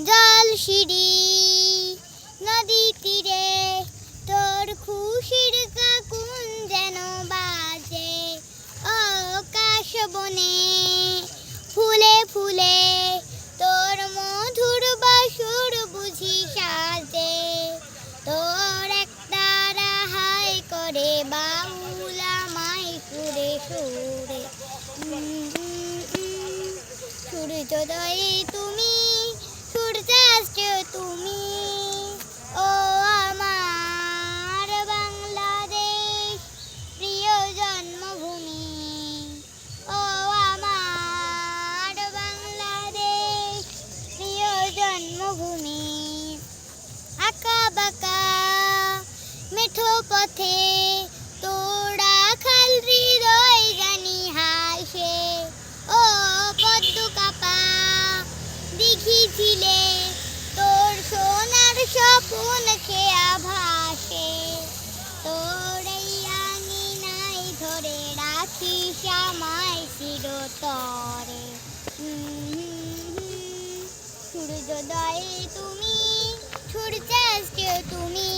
জল সিঁড়ি নদী তীরে তোর খুশির কাকুন যেন বাজে আকাশ বনে ফুলে ফুলে তোর মধুর বাসুর বুঝি সাজে তোর একটা রাহাই করে বাউল আমায় সুরে সুরে সূর্যোদয়ে তুমি সূর্যাস্ত তুমি ও আমার বাংলাদেশ প্রিয় জন্মভূমি ও আমার বাংলাদেশ প্রিয় জন্মভূমি আঁকা বাঁকা মেঠো পথে তোরা খাল হৃদয় জানি হাসে ও পদ্ম কাপা দেখিছিলে তোর সোনার স্বপ্ন খেয়া ভাসে তোর এই আঙিনায় ধরে রাখিস আমায় চিরতরে সূর্যোদয়ে তুমি সূর্যাস্ত তুমি